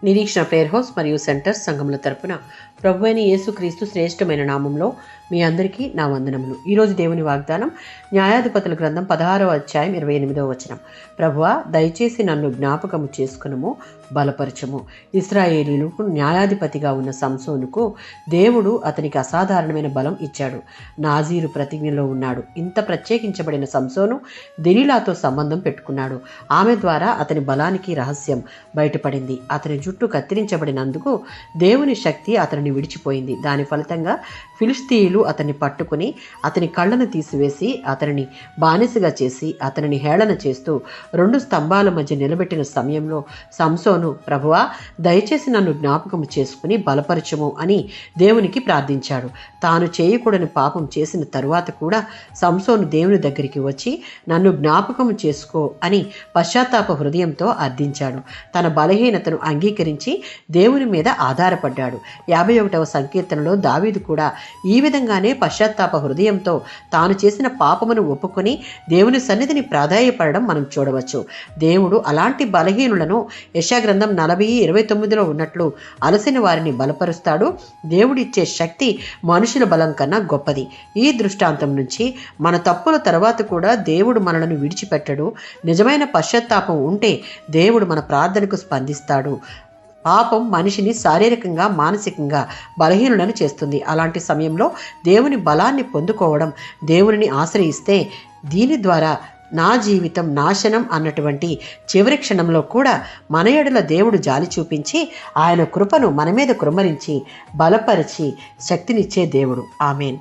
నిరీక్షణ prayer house మరియు centres సంఘముల తరపున ప్రభువైన యేసుక్రీస్తు శ్రేష్టమైన నామంలో మీ అందరికీ నా వందనములు. ఈరోజు దేవుని వాగ్దానం న్యాయాధిపతుల గ్రంథం 16వ అధ్యాయం 28వ వచనం. ప్రభువా, దయచేసి నన్ను జ్ఞాపకము చేసుకునము, బలపరచము. ఇశ్రాయేలీయులకు న్యాయాధిపతిగా ఉన్న సంసోనుకు దేవుడు అతనికి అసాధారణమైన బలం ఇచ్చాడు. నాజీరు ప్రతిజ్ఞలో ఉన్నాడు. ఇంత ప్రత్యేకించబడిన సంసోను దెలీలాతో సంబంధం పెట్టుకున్నాడు. ఆమె ద్వారా అతని బలానికి రహస్యం బయటపడింది. అతని జుట్టు కత్తిరించబడినందుకు దేవుని శక్తి అతనిని విడిచిపోయింది. దాని ఫలితంగా ఫిలిష్తీయులు అతన్ని పట్టుకుని అతని కళ్ళను తీసివేసి అతనిని బానిసగా చేసి అతనిని హేళన చేస్తూ 2 స్తంభాల మధ్య నిలబెట్టిన సమయంలో సంసోను, ప్రభువా, దయచేసి నన్ను జ్ఞాపకం చేసుకుని బలపరచము అని దేవునికి ప్రార్థించాడు. తాను చేయకూడని పాపం చేసిన తరువాత కూడా సంసోను దేవుని దగ్గరికి వచ్చి నన్ను జ్ఞాపకం చేసుకో అని పశ్చాత్తాప హృదయంతో అర్థించాడు. తన బలహీనతను అంగీకరించి దేవుని మీద ఆధారపడ్డాడు. 51వ సంకీర్తనలో దావీదు కూడా ఈ విధంగానే పశ్చాత్తాప హృదయంతో తాను చేసిన పాపమును ఒప్పుకొని దేవుని సన్నిధిని ప్రాధాయపడడం మనం చూడవచ్చు. దేవుడు అలాంటి బలహీనులను యెషయా గ్రంథం 40:29లో ఉన్నట్లు అలసిన వారిని బలపరుస్తాడు. దేవుడిచ్చే శక్తి మనుషుల బలం కన్నా గొప్పది. ఈ దృష్టాంతం నుంచి మన తప్పుల తర్వాత కూడా దేవుడు మనలను విడిచిపెట్టడు. నిజమైన పశ్చాత్తాపం ఉంటే దేవుడు మన ప్రార్థనకు స్పందిస్తాడు. పాపం మనిషిని శారీరకంగా, మానసికంగా బలహీనులను చేస్తుంది. అలాంటి సమయంలో దేవుని బలాన్ని పొందుకోవడం, దేవునిని ఆశ్రయిస్తే దీని ద్వారా నా జీవితం నాశనం అన్నటువంటి చివరి క్షణంలో కూడా మన ఎడల దేవుడు జాలి చూపించి ఆయన కృపను మన మీద కృమ్మరించి బలపరిచి శక్తినిచ్చే దేవుడు. ఆమేన్.